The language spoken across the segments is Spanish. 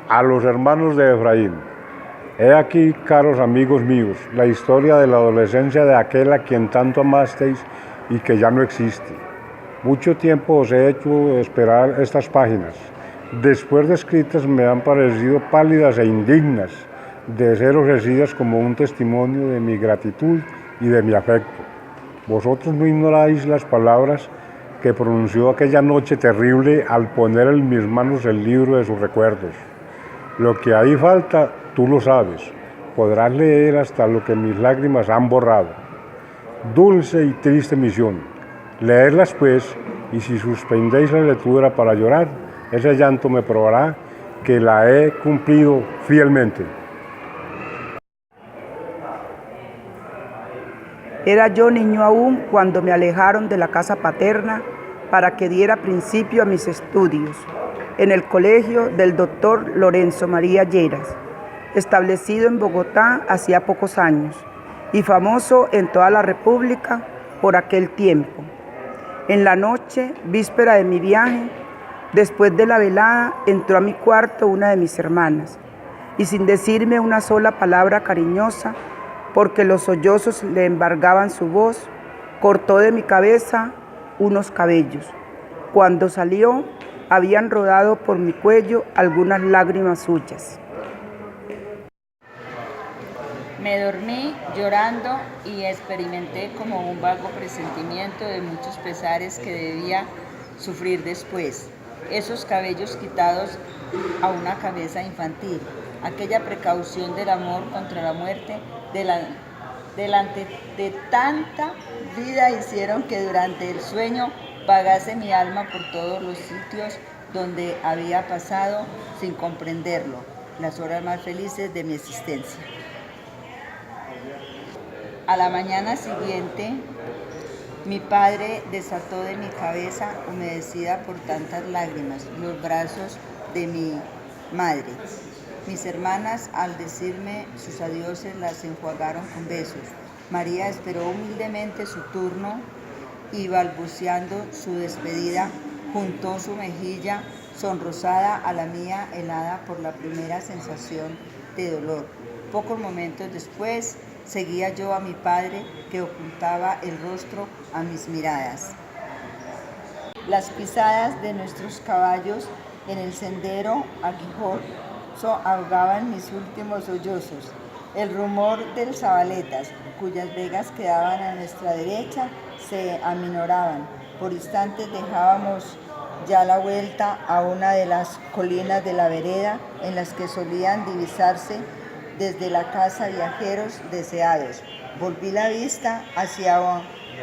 A los hermanos de Efraín. He aquí, caros amigos míos, la historia de la adolescencia de aquel a quien tanto amasteis y que ya no existe. Mucho tiempo os he hecho esperar estas páginas. Después de escritas me han parecido pálidas e indignas de ser ofrecidas como un testimonio de mi gratitud y de mi afecto. Vosotros no ignoráis las palabras que pronunció aquella noche terrible al poner en mis manos el libro de sus recuerdos. Lo que ahí falta, tú lo sabes. Podrás leer hasta lo que mis lágrimas han borrado. Dulce y triste misión. Leerlas pues, y si suspendéis la lectura para llorar, ese llanto me probará que la he cumplido fielmente. Era yo niño aún cuando me alejaron de la casa paterna para que diera principio a mis estudios en el colegio del doctor Lorenzo María Lleras, establecido en Bogotá hacía pocos años y famoso en toda la República por aquel tiempo. En la noche, víspera de mi viaje, después de la velada, entró a mi cuarto una de mis hermanas y sin decirme una sola palabra cariñosa, porque los sollozos le embargaban su voz, cortó de mi cabeza unos cabellos. Cuando salió, habían rodado por mi cuello algunas lágrimas suyas. Me dormí llorando y experimenté como un vago presentimiento de muchos pesares que debía sufrir después. Esos cabellos quitados a una cabeza infantil, aquella precaución del amor contra la muerte, delante de tanta vida hicieron que durante el sueño vagase mi alma por todos los sitios donde había pasado sin comprenderlo, las horas más felices de mi existencia. A la mañana siguiente, mi padre desató de mi cabeza, humedecida por tantas lágrimas, los brazos de mi madre. Mis hermanas, al decirme sus adioses, las enjuagaron con besos. María esperó humildemente su turno y, balbuceando su despedida, juntó su mejilla sonrosada a la mía, helada por la primera sensación de dolor. Pocos momentos después, seguía yo a mi padre, que ocultaba el rostro a mis miradas. Las pisadas de nuestros caballos en el sendero aguijoso ahogaban mis últimos sollozos. El rumor del Zabaletas, cuyas vegas quedaban a nuestra derecha, se aminoraban. Por instantes dejábamos ya la vuelta a una de las colinas de la vereda en las que solían divisarse desde la casa viajeros deseados. Volví la vista hacia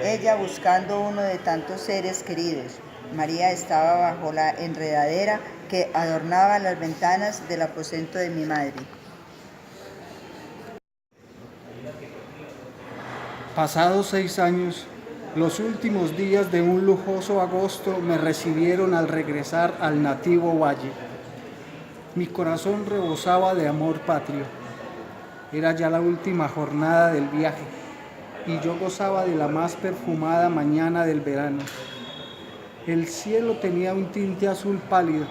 ella buscando uno de tantos seres queridos. María estaba bajo la enredadera que adornaba las ventanas del aposento de mi madre. Pasados 6 años, los últimos días de un lujoso agosto me recibieron al regresar al nativo valle. Mi corazón rebosaba de amor patrio. Era ya la última jornada del viaje y yo gozaba de la más perfumada mañana del verano. El cielo tenía un tinte azul pálido.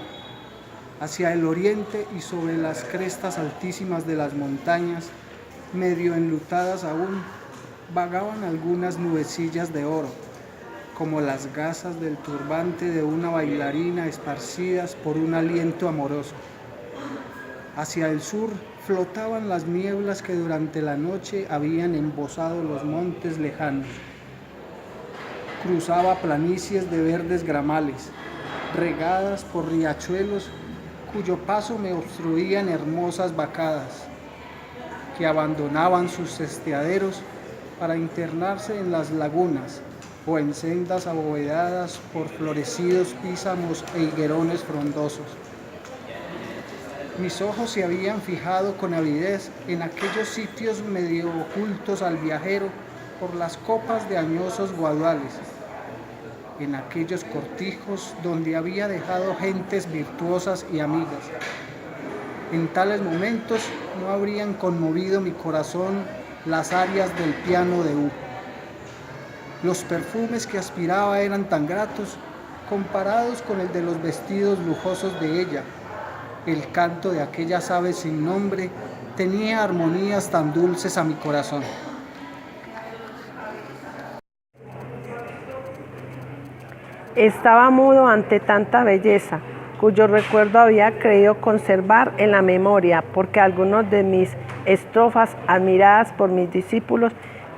Hacia el oriente y sobre las crestas altísimas de las montañas, medio enlutadas aún, vagaban algunas nubecillas de oro, como las gasas del turbante de una bailarina esparcidas por un aliento amoroso. Hacia el sur flotaban las nieblas que durante la noche habían embosado los montes lejanos. Cruzaba planicies de verdes gramales, regadas por riachuelos cuyo paso me obstruían hermosas vacadas, que abandonaban sus sesteaderos para internarse en las lagunas o en sendas abovedadas por florecidos písamos e higuerones frondosos. Mis ojos se habían fijado con avidez en aquellos sitios medio ocultos al viajero por las copas de añosos guaduales, en aquellos cortijos donde había dejado gentes virtuosas y amigas. En tales momentos no habrían conmovido mi corazón las arias del piano de U. Los perfumes que aspiraba eran tan gratos comparados con el de los vestidos lujosos de ella, el canto de aquellas aves sin nombre tenía armonías tan dulces a mi corazón. Estaba mudo ante tanta belleza, cuyo recuerdo había creído conservar en la memoria, porque algunos de mis estrofas, admiradas por mis discípulos,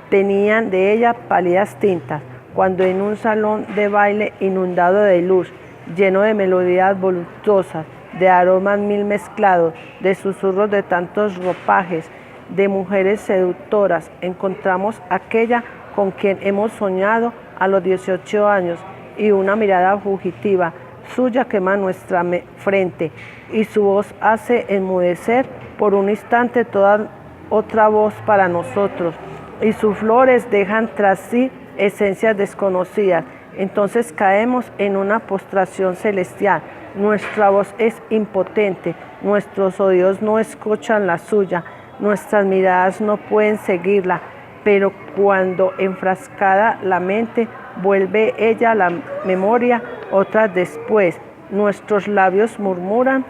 tenían de ella pálidas tintas, cuando en un salón de baile inundado de luz, lleno de melodías voluptuosas, de aromas mil mezclados, de susurros de tantos ropajes, de mujeres seductoras, encontramos aquella con quien hemos soñado a los 18 años, y una mirada fugitiva suya quema nuestra frente, y su voz hace enmudecer por un instante toda otra voz para nosotros, y sus flores dejan tras sí esencias desconocidas. Entonces caemos en una postración celestial. Nuestra voz es impotente, nuestros oídos no escuchan la suya, nuestras miradas no pueden seguirla, pero cuando enfrascada la mente, vuelve ella a la memoria otras después. Nuestros labios murmuran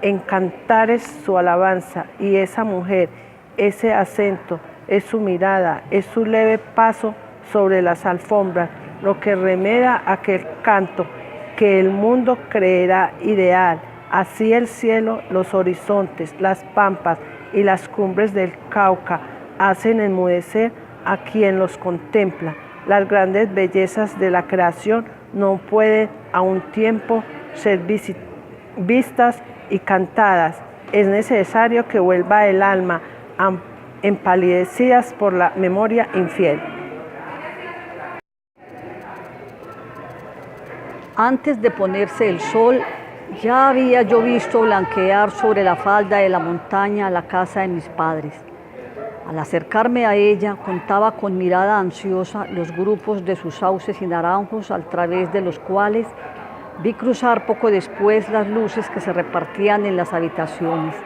en cantares su alabanza, y esa mujer, ese acento, es su mirada, es su leve paso sobre las alfombras, lo que remeda aquel canto que el mundo creerá ideal. Así el cielo, los horizontes, las pampas y las cumbres del Cauca hacen enmudecer a quien los contempla. Las grandes bellezas de la creación no pueden a un tiempo ser vistas y cantadas. Es necesario que vuelva el alma empalidecidas por la memoria infiel. Antes de ponerse el sol, ya había yo visto blanquear sobre la falda de la montaña la casa de mis padres. Al acercarme a ella, contaba con mirada ansiosa los grupos de sus sauces y naranjos, a través de los cuales vi cruzar poco después las luces que se repartían en las habitaciones.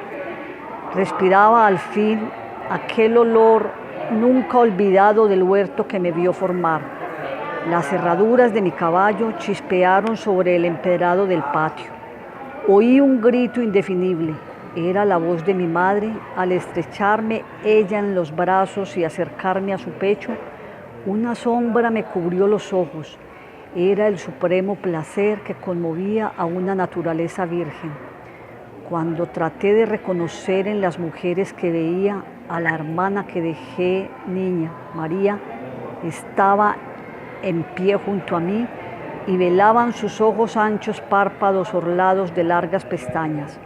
Respiraba al fin aquel olor nunca olvidado del huerto que me vio formar. Las herraduras de mi caballo chispearon sobre el empedrado del patio. Oí un grito indefinible. Era la voz de mi madre. Al estrecharme ella en los brazos y acercarme a su pecho, una sombra me cubrió los ojos. Era el supremo placer que conmovía a una naturaleza virgen. Cuando traté de reconocer en las mujeres que veía a la hermana que dejé niña, María, estaba en pie junto a mí y velaban sus ojos anchos párpados orlados de largas pestañas.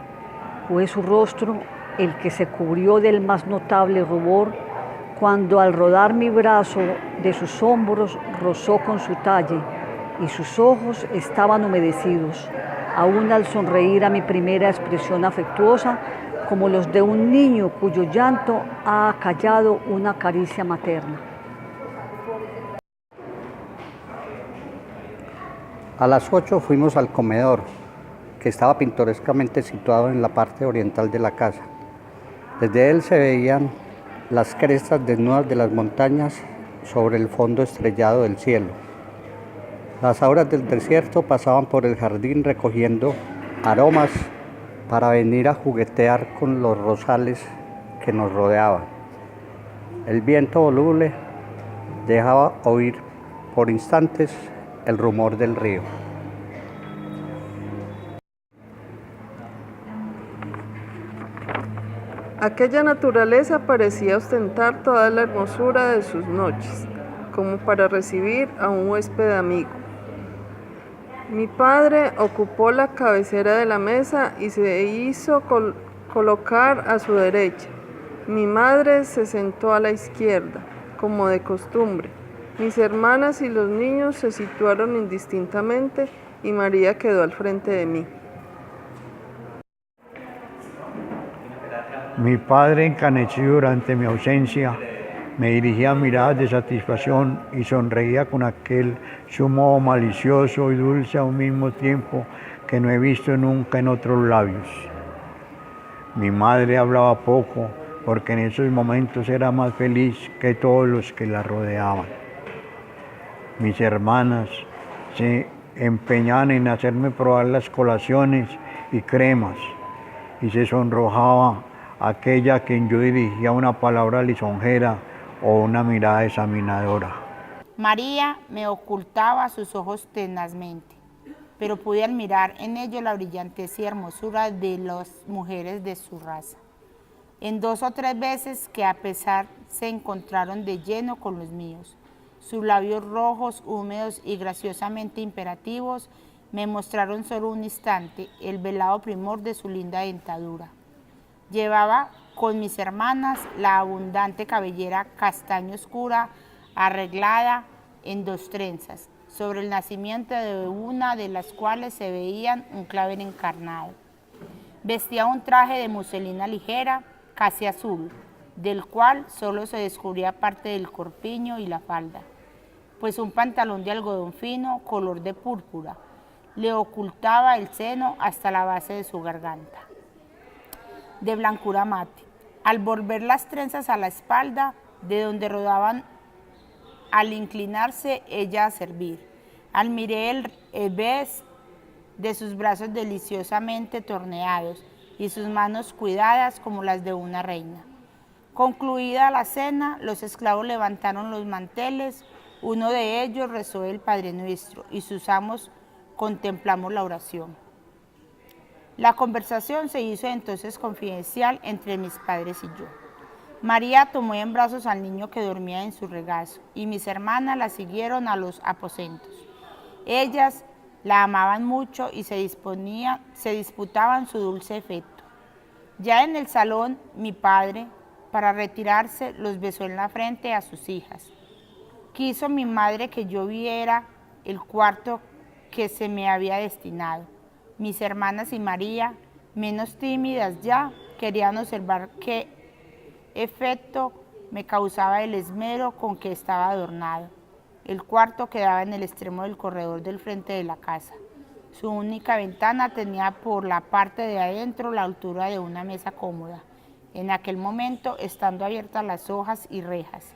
Fue su rostro el que se cubrió del más notable rubor cuando al rodar mi brazo de sus hombros rozó con su talle y sus ojos estaban humedecidos, aún al sonreír a mi primera expresión afectuosa, como los de un niño cuyo llanto ha acallado una caricia materna. A las 8 fuimos al comedor, que estaba pintorescamente situado en la parte oriental de la casa. Desde él se veían las crestas desnudas de las montañas sobre el fondo estrellado del cielo. Las auras del desierto pasaban por el jardín recogiendo aromas para venir a juguetear con los rosales que nos rodeaban. El viento voluble dejaba oír por instantes el rumor del río. Aquella naturaleza parecía ostentar toda la hermosura de sus noches, como para recibir a un huésped amigo. Mi padre ocupó la cabecera de la mesa y se hizo colocar a su derecha. Mi madre se sentó a la izquierda, como de costumbre. Mis hermanas y los niños se situaron indistintamente y María quedó al frente de mí. Mi padre, encanecido durante mi ausencia, me dirigía miradas de satisfacción y sonreía con aquel su modo malicioso y dulce a un mismo tiempo que no he visto nunca en otros labios. Mi madre hablaba poco porque en esos momentos era más feliz que todos los que la rodeaban. Mis hermanas se empeñaban en hacerme probar las colaciones y cremas y se sonrojaba aquella a quien yo dirigía una palabra lisonjera o una mirada examinadora. María me ocultaba sus ojos tenazmente, pero pude admirar en ellos la brillantez y hermosura de las mujeres de su raza. En 2 o 3 veces que a pesar se encontraron de lleno con los míos. Sus labios rojos, húmedos y graciosamente imperativos me mostraron solo un instante el velado primor de su linda dentadura. Llevaba con mis hermanas la abundante cabellera castaño oscura arreglada en 2 trenzas, sobre el nacimiento de una de las cuales se veían un clavel encarnado. Vestía un traje de muselina ligera, casi azul, del cual solo se descubría parte del corpiño y la falda, pues un pantalón de algodón fino, color de púrpura, le ocultaba el seno hasta la base de su garganta, de blancura mate. Al volver las trenzas a la espalda, de donde rodaban al inclinarse ella a servir, admiré el revés de sus brazos deliciosamente torneados y sus manos cuidadas como las de una reina. Concluida la cena, los esclavos levantaron los manteles, uno de ellos rezó el Padre Nuestro y sus amos contemplamos la oración. La conversación se hizo entonces confidencial entre mis padres y yo. María tomó en brazos al niño que dormía en su regazo y mis hermanas la siguieron a los aposentos. Ellas la amaban mucho y se disputaban su dulce afecto. Ya en el salón, mi padre, para retirarse, los besó en la frente a sus hijas. Quiso mi madre que yo viera el cuarto que se me había destinado. Mis hermanas y María, menos tímidas ya, querían observar qué efecto me causaba el esmero con que estaba adornado. El cuarto quedaba en el extremo del corredor del frente de la casa. Su única ventana tenía por la parte de adentro la altura de una mesa cómoda, en aquel momento estando abiertas las hojas y rejas.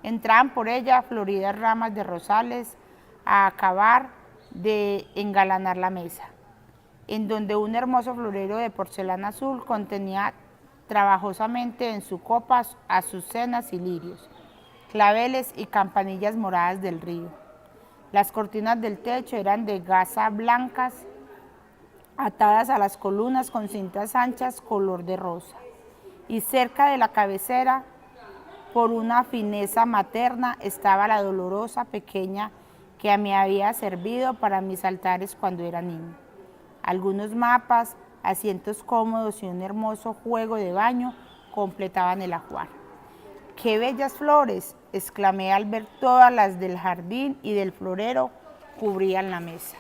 Entraban por ella floridas ramas de rosales a acabar de engalanar la mesa, en donde un hermoso florero de porcelana azul contenía trabajosamente en su copa azucenas y lirios, claveles y campanillas moradas del río. Las cortinas del techo eran de gasa blancas, atadas a las columnas con cintas anchas color de rosa, y cerca de la cabecera, por una fineza materna, estaba la dolorosa pequeña que me había servido para mis altares cuando era niño. Algunos mapas, asientos cómodos y un hermoso juego de baño completaban el ajuar. ¡Qué bellas flores!, exclamé al ver todas las del jardín y del florero cubrían la mesa.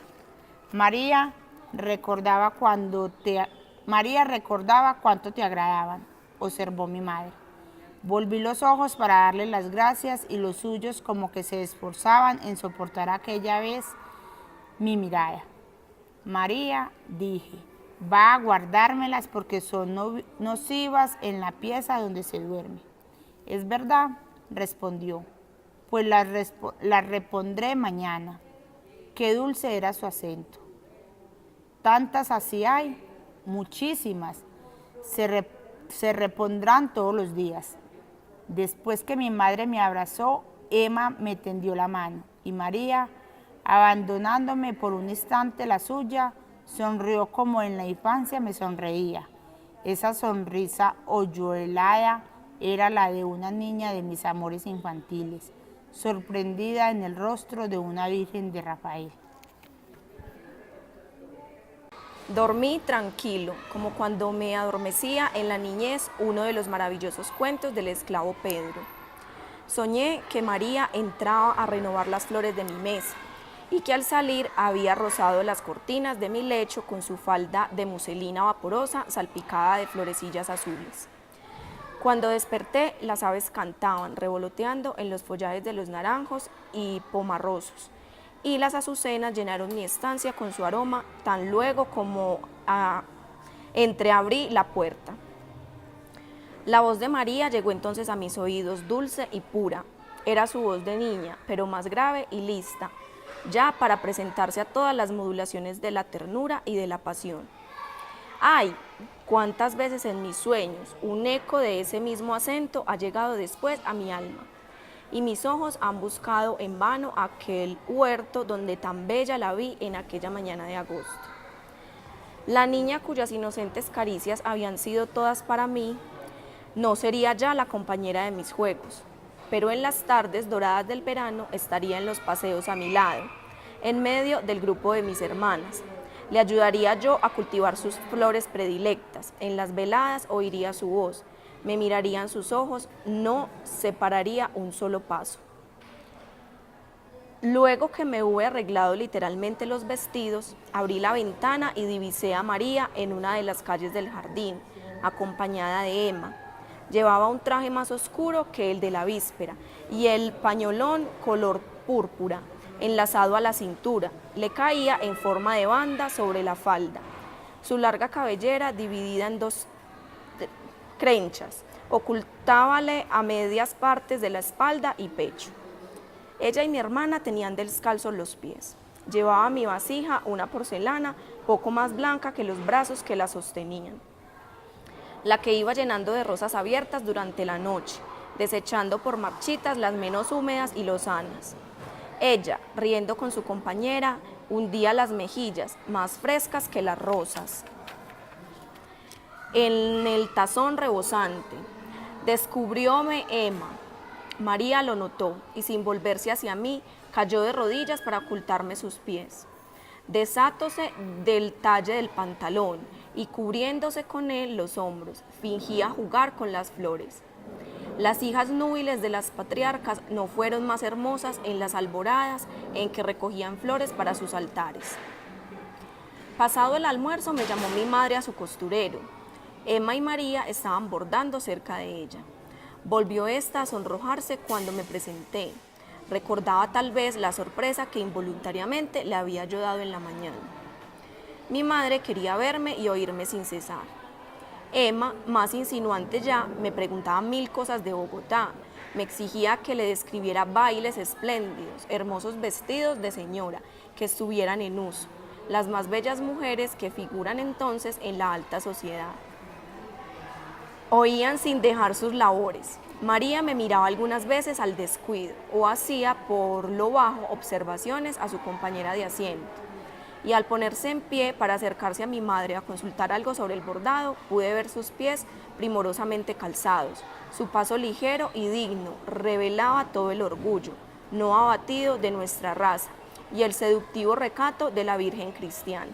María recordaba cuánto te agradaban, observó mi madre. Volví los ojos para darle las gracias y los suyos como que se esforzaban en soportar aquella vez mi mirada. María, dije, va a guardármelas porque son nocivas en la pieza donde se duerme. ¿Es verdad?, respondió, pues las repondré mañana. Qué dulce era su acento. Tantas así hay, muchísimas, se repondrán todos los días. Después que mi madre me abrazó, Emma me tendió la mano y María, abandonándome por un instante la suya, sonrió como en la infancia me sonreía. Esa sonrisa hoyuelada era la de una niña de mis amores infantiles, sorprendida en el rostro de una virgen de Rafael. Dormí tranquilo, como cuando me adormecía en la niñez uno de los maravillosos cuentos del esclavo Pedro. Soñé que María entraba a renovar las flores de mi mesa y que al salir había rozado las cortinas de mi lecho con su falda de muselina vaporosa salpicada de florecillas azules. Cuando desperté, las aves cantaban, revoloteando en los follajes de los naranjos y pomarrosos, y las azucenas llenaron mi estancia con su aroma tan luego como entreabrí la puerta. La voz de María llegó entonces a mis oídos, dulce y pura. Era su voz de niña, pero más grave y lista, ya para presentarse a todas las modulaciones de la ternura y de la pasión. ¡Ay! Cuántas veces en mis sueños un eco de ese mismo acento ha llegado después a mi alma, y mis ojos han buscado en vano aquel huerto donde tan bella la vi en aquella mañana de agosto. La niña cuyas inocentes caricias habían sido todas para mí, no sería ya la compañera de mis juegos, pero en las tardes doradas del verano estaría en los paseos a mi lado, en medio del grupo de mis hermanas. Le ayudaría yo a cultivar sus flores predilectas, en las veladas oiría su voz, me mirarían sus ojos, no separaría un solo paso. Luego que me hube arreglado literalmente los vestidos, abrí la ventana y divisé a María en una de las calles del jardín, acompañada de Emma. Llevaba un traje más oscuro que el de la víspera y el pañolón color púrpura, enlazado a la cintura, le caía en forma de banda sobre la falda. Su larga cabellera, dividida en 2 crenchas, ocultábale a medias partes de la espalda y pecho. Ella y mi hermana tenían descalzos los pies. Llevaba mi vasija, una porcelana, poco más blanca que los brazos que la sostenían, la que iba llenando de rosas abiertas durante la noche, desechando por marchitas las menos húmedas y lozanas. Ella, riendo con su compañera, hundía las mejillas, más frescas que las rosas, en el tazón rebosante. Descubrióme Emma. María lo notó y sin volverse hacia mí, cayó de rodillas para ocultarme sus pies. Desátóse del talle del pantalón y cubriéndose con él los hombros, fingía jugar con las flores. Las hijas núbiles de las patriarcas no fueron más hermosas en las alboradas en que recogían flores para sus altares. Pasado el almuerzo me llamó mi madre a su costurero. Emma y María estaban bordando cerca de ella. Volvió esta a sonrojarse cuando me presenté. Recordaba tal vez la sorpresa que involuntariamente le había yo dado en la mañana. Mi madre quería verme y oírme sin cesar. Emma, más insinuante ya, me preguntaba 1000 cosas de Bogotá. Me exigía que le describiera bailes espléndidos, hermosos vestidos de señora que estuvieran en uso, las más bellas mujeres que figuran entonces en la alta sociedad. Oían sin dejar sus labores. María me miraba algunas veces al descuido o hacía por lo bajo observaciones a su compañera de asiento. Y al ponerse en pie para acercarse a mi madre a consultar algo sobre el bordado, pude ver sus pies primorosamente calzados. Su paso ligero y digno revelaba todo el orgullo, no abatido de nuestra raza, y el seductivo recato de la Virgen cristiana.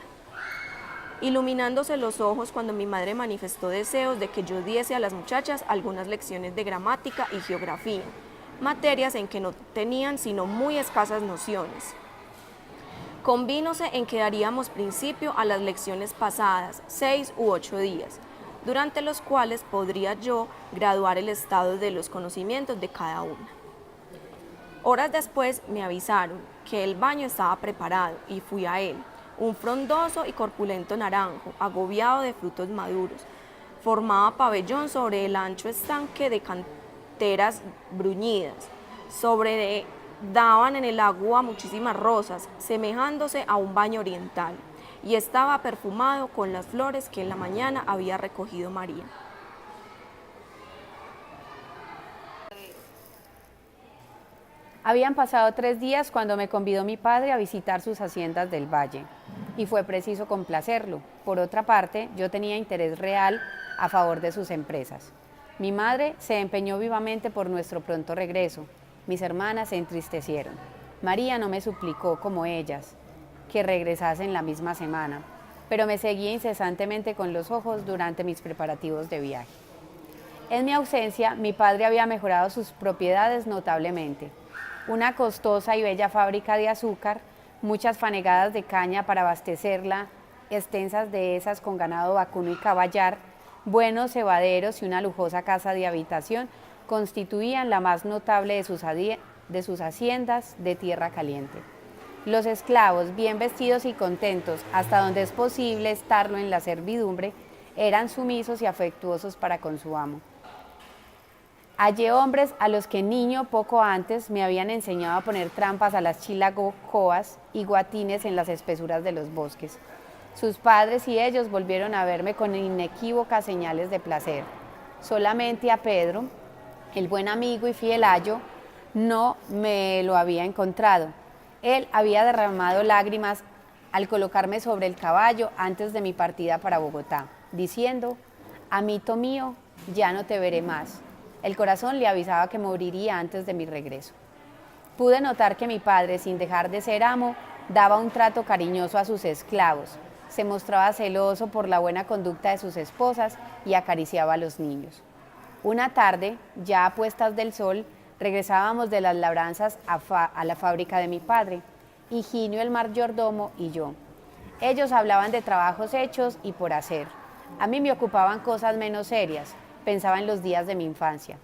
Iluminándose los ojos cuando mi madre manifestó deseos de que yo diese a las muchachas algunas lecciones de gramática y geografía, materias en que no tenían sino muy escasas nociones. Convínose en que daríamos principio a las lecciones pasadas, 6 u 8 días, durante los cuales podría yo graduar el estado de los conocimientos de cada una. Horas después me avisaron que el baño estaba preparado y fui a él, un frondoso y corpulento naranjo, agobiado de frutos maduros. Formaba pabellón sobre el ancho estanque de canteras bruñidas, daban en el agua muchísimas rosas, semejándose a un baño oriental, y estaba perfumado con las flores que en la mañana había recogido María. Habían pasado 3 días cuando me convidó mi padre a visitar sus haciendas del valle, y fue preciso complacerlo. Por otra parte, yo tenía interés real a favor de sus empresas. Mi madre se empeñó vivamente por nuestro pronto regreso. Mis hermanas se entristecieron. María no me suplicó, como ellas, que regresasen la misma semana, pero me seguía incesantemente con los ojos durante mis preparativos de viaje. En mi ausencia, mi padre había mejorado sus propiedades notablemente. Una costosa y bella fábrica de azúcar, muchas fanegadas de caña para abastecerla, extensas dehesas con ganado vacuno y caballar, buenos cebaderos y una lujosa casa de habitación constituían la más notable de sus haciendas de tierra caliente. Los esclavos, bien vestidos y contentos, hasta donde es posible estarlo en la servidumbre, eran sumisos y afectuosos para con su amo. Hallé hombres a los que niño poco antes me habían enseñado a poner trampas a las chilacoas y guatines en las espesuras de los bosques. Sus padres y ellos volvieron a verme con inequívocas señales de placer. Solamente a Pedro, el buen amigo y fiel ayo, no me lo había encontrado. Él había derramado lágrimas al colocarme sobre el caballo antes de mi partida para Bogotá, diciendo: amito mío, ya no te veré más. El corazón le avisaba que moriría antes de mi regreso. Pude notar que mi padre, sin dejar de ser amo, daba un trato cariñoso a sus esclavos, se mostraba celoso por la buena conducta de sus esposas y acariciaba a los niños. Una tarde, ya a puestas del sol, regresábamos de las labranzas a la fábrica de mi padre, Higinio el mayordomo y yo. Ellos hablaban de trabajos hechos y por hacer. A mí me ocupaban cosas menos serias, pensaba en los días de mi infancia.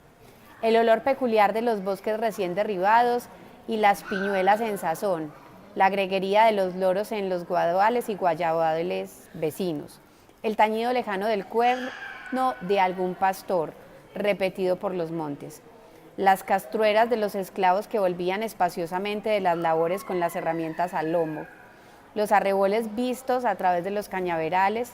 El olor peculiar de los bosques recién derribados y las piñuelas en sazón, la greguería de los loros en los guaduales y guayabales vecinos, el tañido lejano del cuerno de algún pastor, repetido por los montes, las castrueras de los esclavos que volvían espaciosamente de las labores con las herramientas al lomo, los arreboles vistos a través de los cañaverales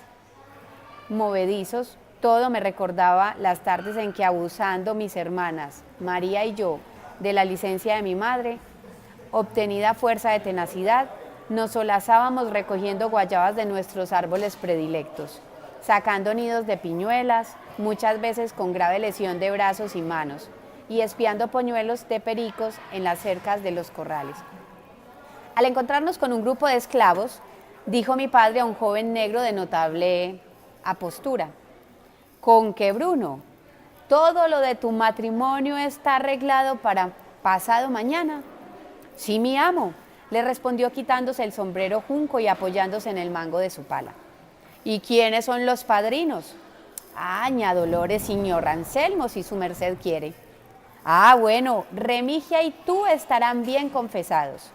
movedizos. Todo me recordaba las tardes en que, abusando mis hermanas, María y yo, de la licencia de mi madre, obtenida a fuerza de tenacidad, nos solazábamos recogiendo guayabas de nuestros árboles predilectos, sacando nidos de piñuelas, muchas veces con grave lesión de brazos y manos, y espiando polluelos de pericos en las cercas de los corrales. Al encontrarnos con un grupo de esclavos, dijo mi padre a un joven negro de notable apostura: ¿con qué, Bruno? ¿Todo lo de tu matrimonio está arreglado para pasado mañana? Sí, mi amo, le respondió quitándose el sombrero junco y apoyándose en el mango de su pala. ¿Y quiénes son los padrinos? Ña Dolores y ñor Anselmo, si su merced quiere. Bueno, Remigia y tú estarán bien confesados.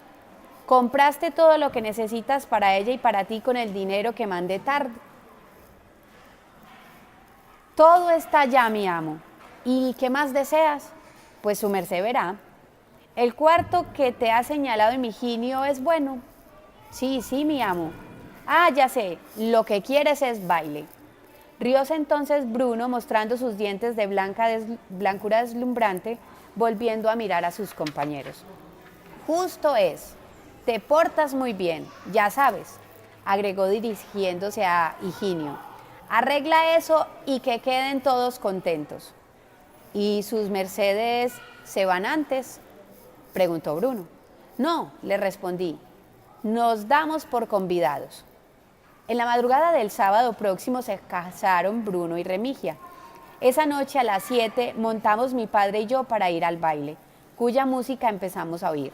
¿Compraste todo lo que necesitas para ella y para ti con el dinero que mandé tarde? Todo está ya, mi amo. ¿Y qué más deseas? Pues su merced verá. ¿El cuarto que te ha señalado en Higinio es bueno? Sí, mi amo. Ya sé, lo que quieres es baile. Rióse entonces Bruno, mostrando sus dientes de blancura deslumbrante, volviendo a mirar a sus compañeros. Justo es, te portas muy bien, ya sabes, agregó dirigiéndose a Higinio. Arregla eso y que queden todos contentos. ¿Y sus mercedes se van antes?, preguntó Bruno. No, le respondí, nos damos por convidados. En la madrugada del sábado próximo se casaron Bruno y Remigia. Esa noche a las 7 montamos mi padre y yo para ir al baile, cuya música empezamos a oír.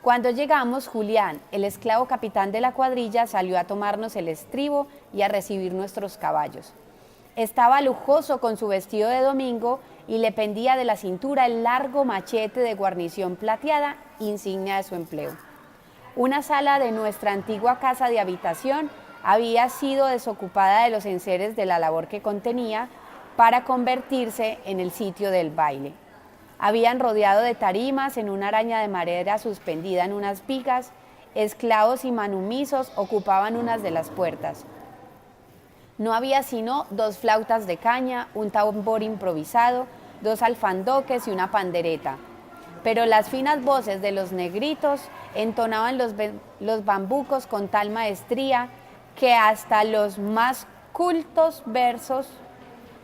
Cuando llegamos, Julián, el esclavo capitán de la cuadrilla, salió a tomarnos el estribo y a recibir nuestros caballos. Estaba lujoso con su vestido de domingo y le pendía de la cintura el largo machete de guarnición plateada, insignia de su empleo. Una sala de nuestra antigua casa de habitación había sido desocupada de los enseres de la labor que contenía para convertirse en el sitio del baile. Habían rodeado de tarimas en una araña de madera suspendida en unas vigas, esclavos y manumisos ocupaban unas de las puertas. No había sino 2 flautas de caña, un tambor improvisado, 2 alfandoques y una pandereta. Pero las finas voces de los negritos entonaban los bambucos con tal maestría que hasta los más cultos versos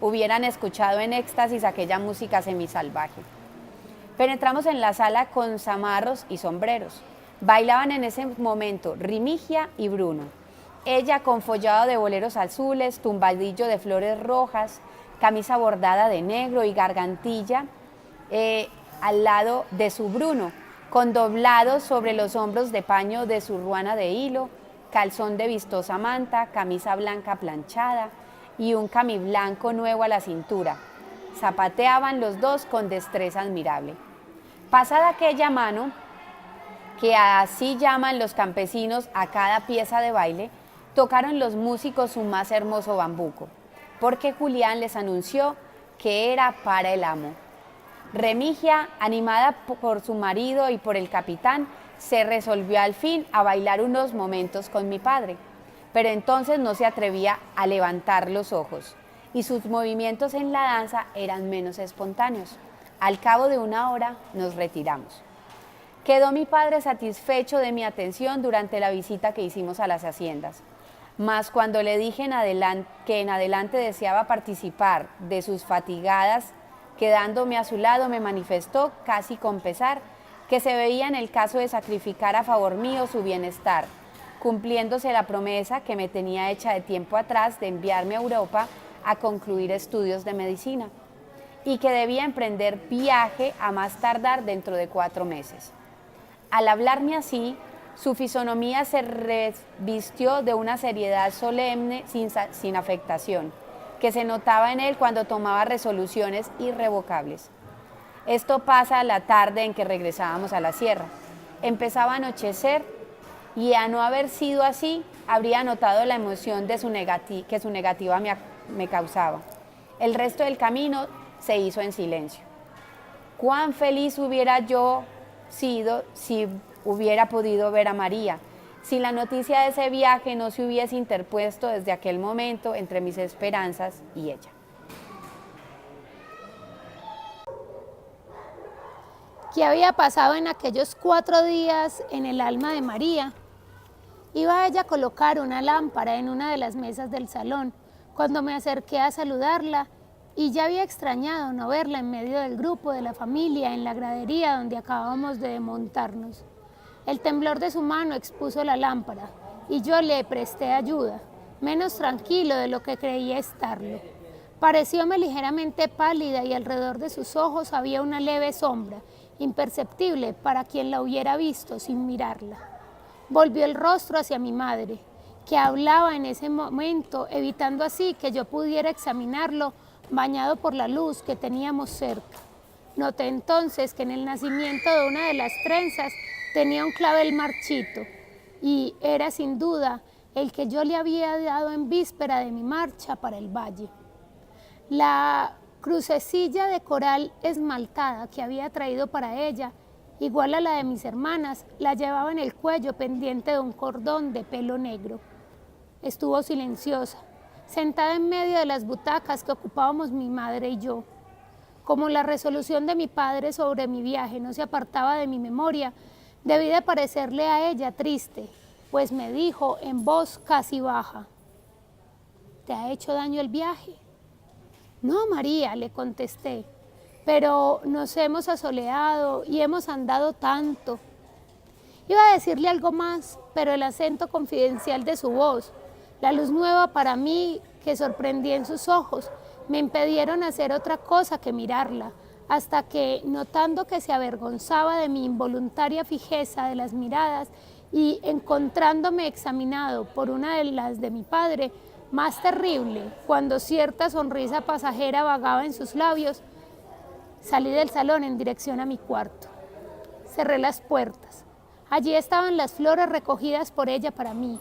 hubieran escuchado en éxtasis aquella música semisalvaje. Penetramos en la sala con zamarros y sombreros. Bailaban en ese momento Remigia y Bruno. Ella con follado de boleros azules, tumbadillo de flores rojas, camisa bordada de negro y gargantilla al lado de su Bruno, con doblados sobre los hombros de paño de su ruana de hilo, calzón de vistosa manta, camisa blanca planchada y un camiblanco nuevo a la cintura. Zapateaban los dos con destreza admirable. Pasada aquella mano, que así llaman los campesinos a cada pieza de baile, tocaron los músicos su más hermoso bambuco, porque Julián les anunció que era para el amo. Remigia, animada por su marido y por el capitán, se resolvió al fin a bailar unos momentos con mi padre. pero entonces no se atrevía a levantar los ojos y sus movimientos en la danza eran menos espontáneos. Al cabo de una hora nos retiramos. Quedó mi padre satisfecho de mi atención durante la visita que hicimos a las haciendas, mas cuando le dije que en adelante deseaba participar de sus fatigadas, quedándome a su lado, me manifestó, casi con pesar, que se veía en el caso de sacrificar a favor mío su bienestar, cumpliéndose la promesa que me tenía hecha de tiempo atrás de enviarme a Europa a concluir estudios de medicina, y que debía emprender viaje a más tardar dentro de 4 meses. Al hablarme así, su fisonomía se revistió de una seriedad solemne sin afectación, que se notaba en él cuando tomaba resoluciones irrevocables. Esto pasa a la tarde en que regresábamos a la sierra. Empezaba a anochecer y a no haber sido así, habría notado la emoción de que su negativa me causaba. El resto del camino se hizo en silencio. Cuán feliz hubiera yo sido si hubiera podido ver a María, si la noticia de ese viaje no se hubiese interpuesto desde aquel momento entre mis esperanzas y ella. ¿Qué había pasado en aquellos 4 días en el alma de María? Iba ella a colocar una lámpara en una de las mesas del salón, cuando me acerqué a saludarla, y ya había extrañado no verla en medio del grupo de la familia en la gradería donde acabábamos de montarnos. El temblor de su mano expuso la lámpara y yo le presté ayuda, menos tranquilo de lo que creía estarlo. Parecióme ligeramente pálida y alrededor de sus ojos había una leve sombra, imperceptible para quien la hubiera visto sin mirarla. Volvió el rostro hacia mi madre, que hablaba en ese momento, evitando así que yo pudiera examinarlo bañado por la luz que teníamos cerca. Noté entonces que en el nacimiento de una de las trenzas tenía un clavel marchito y era sin duda el que yo le había dado en víspera de mi marcha para el valle. La crucecilla de coral esmaltada que había traído para ella, igual a la de mis hermanas, la llevaba en el cuello pendiente de un cordón de pelo negro. Estuvo silenciosa, sentada en medio de las butacas que ocupábamos mi madre y yo. Como la resolución de mi padre sobre mi viaje no se apartaba de mi memoria, debí de parecerle a ella triste, pues me dijo en voz casi baja: ¿te ha hecho daño el viaje? No, María, le contesté, pero nos hemos asoleado y hemos andado tanto. Iba a decirle algo más, pero el acento confidencial de su voz, la luz nueva para mí que sorprendí en sus ojos, me impidieron hacer otra cosa que mirarla, hasta que, notando que se avergonzaba de mi involuntaria fijeza de las miradas y encontrándome examinado por una de las de mi padre, más terrible, cuando cierta sonrisa pasajera vagaba en sus labios, salí del salón en dirección a mi cuarto. Cerré las puertas. Allí estaban las flores recogidas por ella para mí.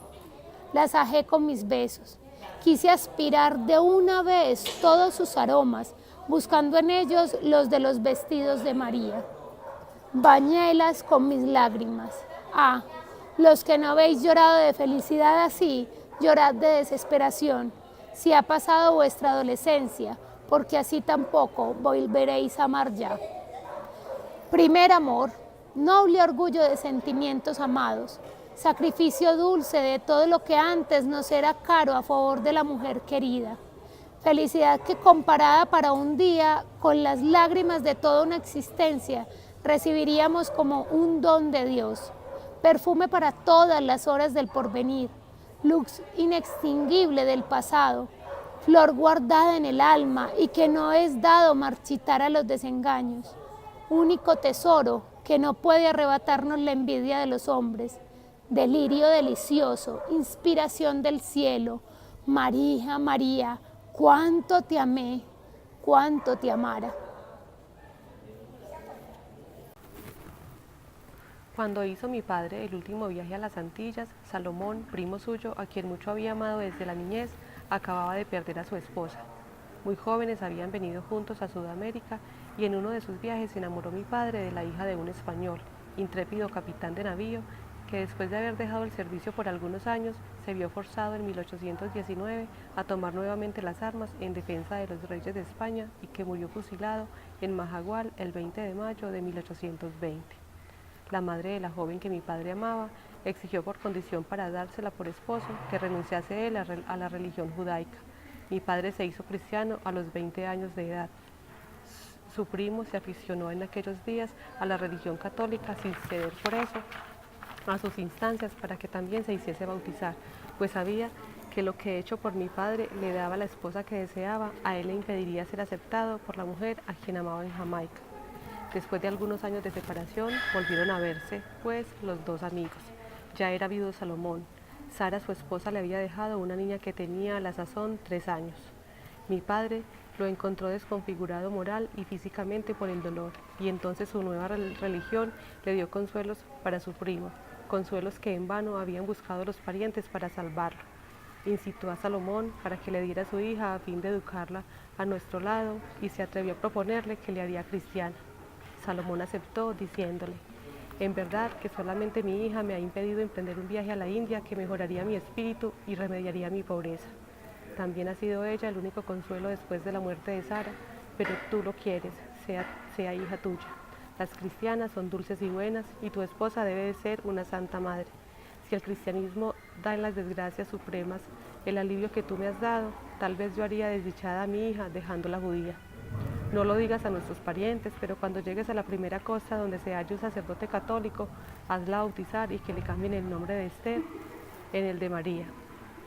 Las ajé con mis besos. Quise aspirar de una vez todos sus aromas, buscando en ellos los de los vestidos de María. Bañélas con mis lágrimas. Ah, los que no habéis llorado de felicidad así, llorad de desesperación, si ha pasado vuestra adolescencia, porque así tampoco volveréis a amar ya. Primer amor, noble orgullo de sentimientos amados, sacrificio dulce de todo lo que antes nos era caro a favor de la mujer querida. Felicidad que comparada para un día con las lágrimas de toda una existencia, recibiríamos como un don de Dios. Perfume para todas las horas del porvenir, luz inextinguible del pasado, flor guardada en el alma y que no es dado marchitar a los desengaños. Único tesoro que no puede arrebatarnos la envidia de los hombres. Delirio delicioso, inspiración del cielo. María, María, cuánto te amé, cuánto te amara. Cuando hizo mi padre el último viaje a las Antillas, Salomón, primo suyo, a quien mucho había amado desde la niñez, acababa de perder a su esposa. Muy jóvenes habían venido juntos a Sudamérica y en uno de sus viajes se enamoró mi padre de la hija de un español, intrépido capitán de navío, que después de haber dejado el servicio por algunos años, se vio forzado en 1819 a tomar nuevamente las armas en defensa de los reyes de España y que murió fusilado en Majagual el 20 de mayo de 1820. La madre de la joven que mi padre amaba exigió por condición para dársela por esposo que renunciase él a la religión judaica. Mi padre se hizo cristiano a los 20 años de edad. Su primo se aficionó en aquellos días a la religión católica sin ceder por eso a sus instancias para que también se hiciese bautizar, pues sabía que lo que hecho por mi padre le daba la esposa que deseaba, a él le impediría ser aceptado por la mujer a quien amaba en Jamaica. Después de algunos años de separación, volvieron a verse, pues, los dos amigos. Ya era viudo Salomón. Sara, su esposa, le había dejado una niña que tenía a la sazón 3 años. Mi padre lo encontró desconfigurado moral y físicamente por el dolor, y entonces su nueva religión le dio consuelos para su primo, consuelos que en vano habían buscado los parientes para salvarlo. Incitó a Salomón para que le diera a su hija a fin de educarla a nuestro lado y se atrevió a proponerle que le haría cristiana. Salomón aceptó diciéndole: en verdad que solamente mi hija me ha impedido emprender un viaje a la India que mejoraría mi espíritu y remediaría mi pobreza. También ha sido ella el único consuelo después de la muerte de Sara, pero tú lo quieres, sea hija tuya. Las cristianas son dulces y buenas y tu esposa debe de ser una santa madre. Si el cristianismo da en las desgracias supremas el alivio que tú me has dado, tal vez yo haría desdichada a mi hija dejando la judía. No lo digas a nuestros parientes, pero cuando llegues a la primera costa donde se halle un sacerdote católico, hazla bautizar y que le cambien el nombre de Esther en el de María.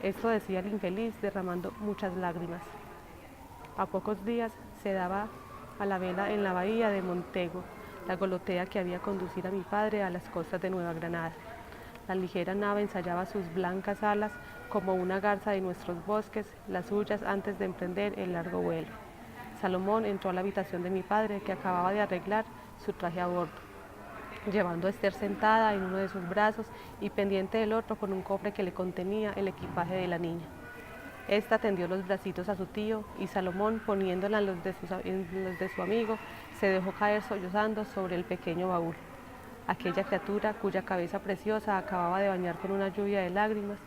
Esto decía el infeliz derramando muchas lágrimas. A pocos días se daba a la vela en la bahía de Montego, la golotea que había conducido a mi padre a las costas de Nueva Granada. La ligera nave ensayaba sus blancas alas como una garza de nuestros bosques, las suyas antes de emprender el largo vuelo. Salomón entró a la habitación de mi padre, que acababa de arreglar su traje a bordo, llevando a Esther sentada en uno de sus brazos y pendiente del otro con un cofre que le contenía el equipaje de la niña. Esta tendió los bracitos a su tío y Salomón, poniéndola en los de su amigo, se dejó caer sollozando sobre el pequeño baúl. Aquella criatura, cuya cabeza preciosa acababa de bañar con una lluvia de lágrimas,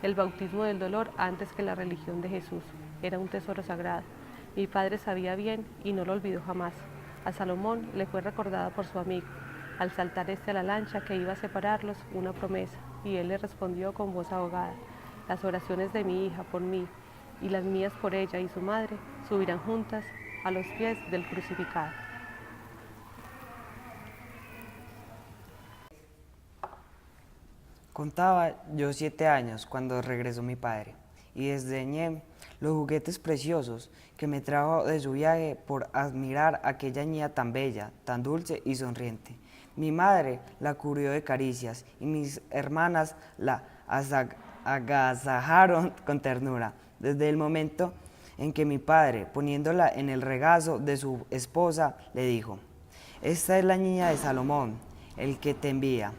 el bautismo del dolor antes que la religión de Jesús, era un tesoro sagrado. Mi padre sabía bien y no lo olvidó jamás. A Salomón le fue recordada por su amigo, al saltar a la lancha que iba a separarlos, una promesa, y él le respondió con voz ahogada: las oraciones de mi hija por mí y las mías por ella y su madre subirán juntas a los pies del crucificado. Contaba yo 7 años cuando regresó mi padre y desdeñé los juguetes preciosos que me trajo de su viaje por admirar a aquella niña tan bella, tan dulce y sonriente. Mi madre la cubrió de caricias y mis hermanas la agasajaron con ternura. Desde el momento en que mi padre, poniéndola en el regazo de su esposa, le dijo: esta es la niña de Salomón, el que te envía.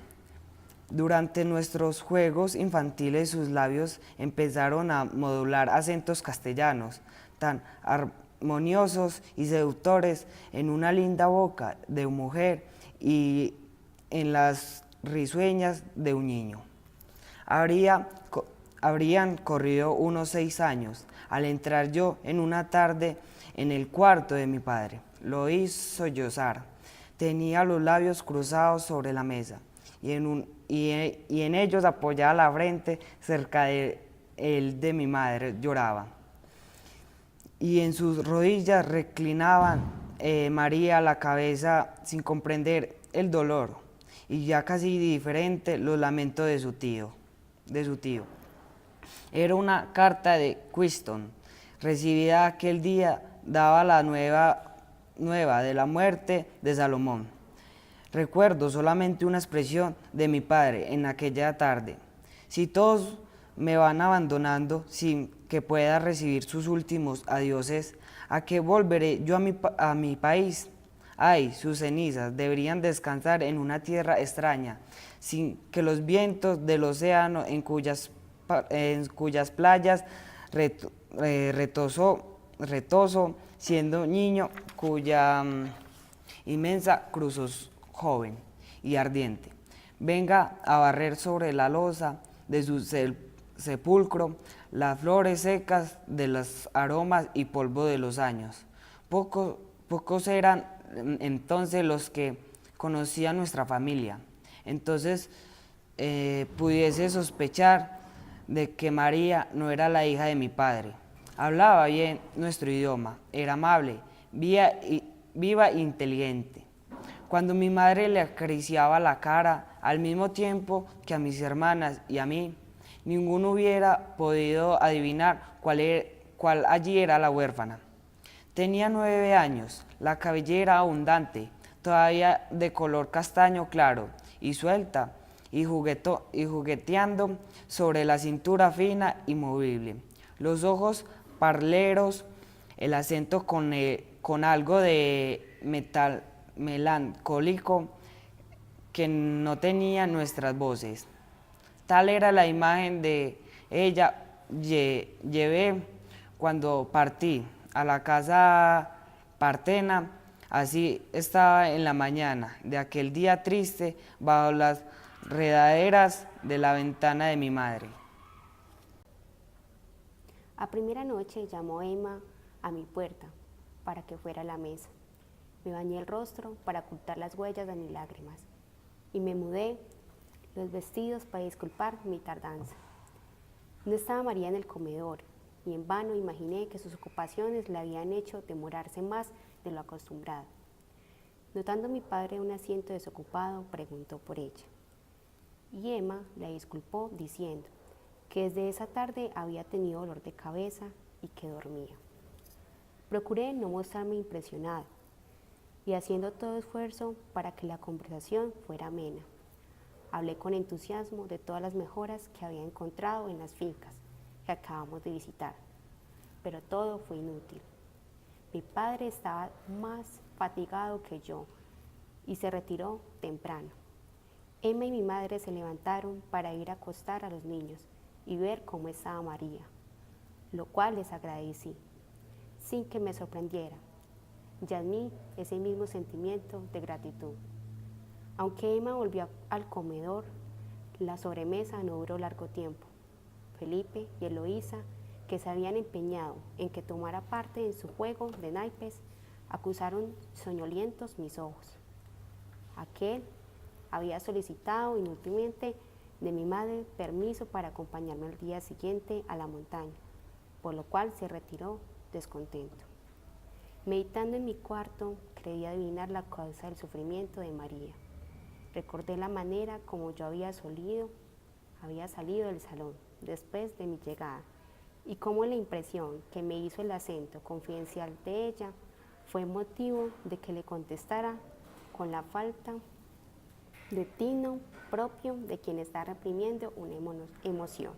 Durante nuestros juegos infantiles sus labios empezaron a modular acentos castellanos, tan armoniosos y seductores en una linda boca de mujer y en las risueñas de un niño. Habrían corrido unos 6 años, al entrar yo en una tarde en el cuarto de mi padre. Lo oí sollozar. Tenía los labios cruzados sobre la mesa y en ellos apoyada la frente cerca de el de mi madre lloraba. Y en sus rodillas reclinaban María la cabeza sin comprender el dolor y ya casi diferente los lamentos de su tío. Era una carta de Quiston, recibida aquel día, daba la nueva de la muerte de Salomón. Recuerdo solamente una expresión de mi padre en aquella tarde: si todos me van abandonando sin que pueda recibir sus últimos adioses, ¿a qué volveré yo a mi país? Ay, sus cenizas deberían descansar en una tierra extraña, sin que los vientos del océano en cuyas playas retoso, siendo niño, cuya inmensa cruzó joven y ardiente. venga a barrer sobre la losa de su sepulcro las flores secas de los aromas y polvo de los años. Pocos eran entonces los que conocían nuestra familia. Entonces pudiese sospechar de que María no era la hija de mi padre. Hablaba bien nuestro idioma, era amable, viva e inteligente. Cuando mi madre le acariciaba la cara, al mismo tiempo que a mis hermanas y a mí, ninguno hubiera podido adivinar cuál allí era la huérfana. Tenía 9 años, la cabellera abundante, todavía de color castaño claro y suelta, y jugueteando sobre la cintura fina y movible, los ojos parleros, el acento con algo de melancólico que no tenían nuestras voces. Tal era la imagen de ella llevé cuando partí a la casa parterna. Así estaba en la mañana de aquel día triste bajo las redaderas de la ventana de mi madre. A primera noche llamó Emma a mi puerta para que fuera a la mesa. Me bañé el rostro para ocultar las huellas de mis lágrimas y me mudé los vestidos para disculpar mi tardanza. No estaba María en el comedor y en vano imaginé que sus ocupaciones le habían hecho demorarse más de lo acostumbrado. Notando a mi padre un asiento desocupado, preguntó por ella. Y Emma le disculpó diciendo que desde esa tarde había tenido dolor de cabeza y que dormía. Procuré no mostrarme impresionado y haciendo todo esfuerzo para que la conversación fuera amena. Hablé con entusiasmo de todas las mejoras que había encontrado en las fincas que acabamos de visitar, pero todo fue inútil. Mi padre estaba más fatigado que yo y se retiró temprano. Emma y mi madre se levantaron para ir a acostar a los niños y ver cómo estaba María, lo cual les agradecí, sin que me sorprendiera. Y admití ese mismo sentimiento de gratitud. Aunque Emma volvió al comedor, la sobremesa no duró largo tiempo. Felipe y Eloísa, que se habían empeñado en que tomara parte en su juego de naipes, acusaron soñolientos mis ojos. Aquel había solicitado inútilmente de mi madre permiso para acompañarme al día siguiente a la montaña, por lo cual se retiró descontento. Meditando en mi cuarto, creí adivinar la causa del sufrimiento de María. Recordé la manera como yo había salido del salón después de mi llegada y cómo la impresión que me hizo el acento confidencial de ella fue motivo de que le contestara con la falta de tino propio de quien está reprimiendo una emoción.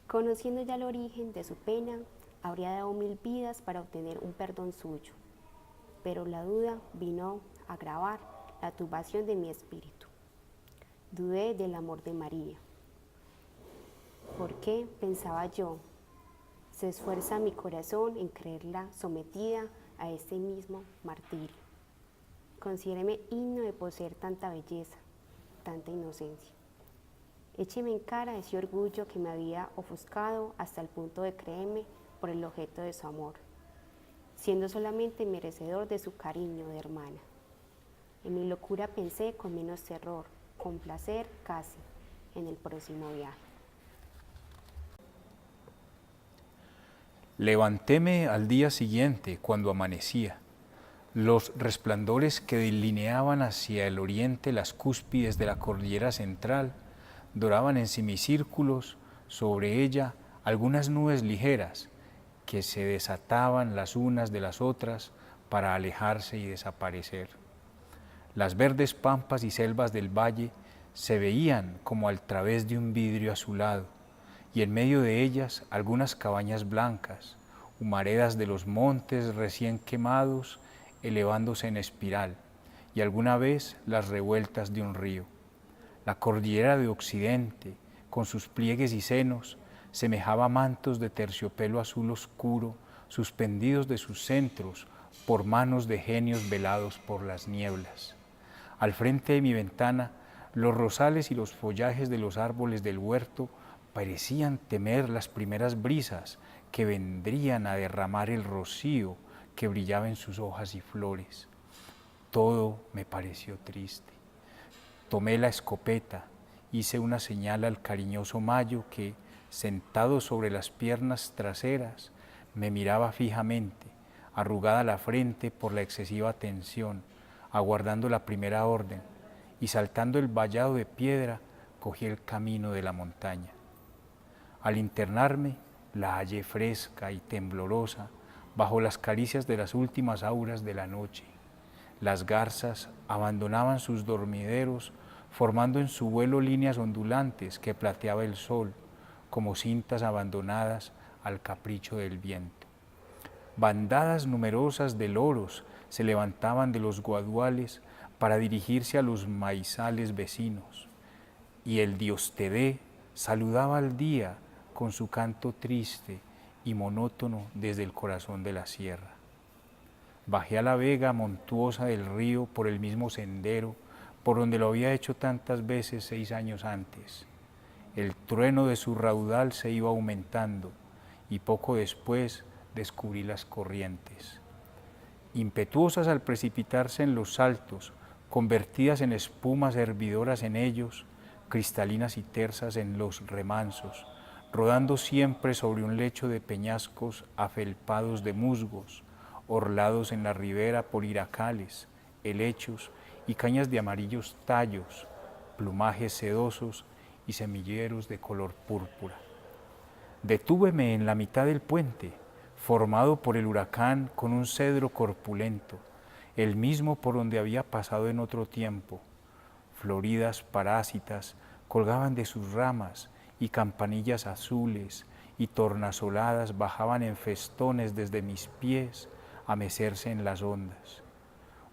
Conociendo ya el origen de su pena, habría dado 1000 vidas para obtener un perdón suyo, pero la duda vino a agravar la turbación de mi espíritu. Dudé del amor de María. ¿Por qué, pensaba yo, se esfuerza mi corazón en creerla sometida a este mismo martirio? Considéreme digno de poseer tanta belleza, tanta inocencia. Écheme en cara ese orgullo que me había ofuscado hasta el punto de creerme por el objeto de su amor, siendo solamente merecedor de su cariño de hermana. En mi locura pensé con menos terror, con placer casi, en el próximo viaje. Levantéme al día siguiente, cuando amanecía. Los resplandores que delineaban hacia el oriente las cúspides de la cordillera central doraban en semicírculos sobre ella algunas nubes ligeras que se desataban las unas de las otras para alejarse y desaparecer. Las verdes pampas y selvas del valle se veían como al través de un vidrio azulado, y en medio de ellas algunas cabañas blancas, humaredas de los montes recién quemados, elevándose en espiral, y alguna vez las revueltas de un río. La cordillera de Occidente, con sus pliegues y senos, semejaba mantos de terciopelo azul oscuro, suspendidos de sus centros por manos de genios velados por las nieblas. Al frente de mi ventana Los rosales y los follajes de los árboles del huerto parecían temer las primeras brisas que vendrían a derramar el rocío que brillaba en sus hojas y flores. Todo me pareció triste. Tomé la escopeta, hice una señal al cariñoso Mayo que, sentado sobre las piernas traseras, me miraba fijamente, arrugada la frente por la excesiva tensión, aguardando la primera orden, y saltando el vallado de piedra, cogí el camino de la montaña. Al internarme, la hallé fresca y temblorosa, bajo las caricias de las últimas auras de la noche. Las garzas abandonaban sus dormideros, formando en su vuelo líneas ondulantes que plateaba el sol, como cintas abandonadas al capricho del viento. Bandadas numerosas de loros se levantaban de los guaduales para dirigirse a los maizales vecinos, y el Dios te dé saludaba al día con su canto triste y monótono desde el corazón de la sierra. Bajé a la vega montuosa del río por el mismo sendero por donde lo había hecho tantas veces 6 años antes. El trueno de su raudal se iba aumentando y poco después descubrí las corrientes. Impetuosas al precipitarse en los saltos, convertidas en espumas hervidoras en ellos, cristalinas y tersas en los remansos, rodando siempre sobre un lecho de peñascos afelpados de musgos, orlados en la ribera por iracales, helechos y cañas de amarillos tallos, plumajes sedosos y semilleros de color púrpura. Detúveme en la mitad del puente, formado por el huracán con un cedro corpulento, el mismo por donde había pasado en otro tiempo. Floridas parásitas colgaban de sus ramas y campanillas azules y tornasoladas bajaban en festones desde mis pies a mecerse en las ondas.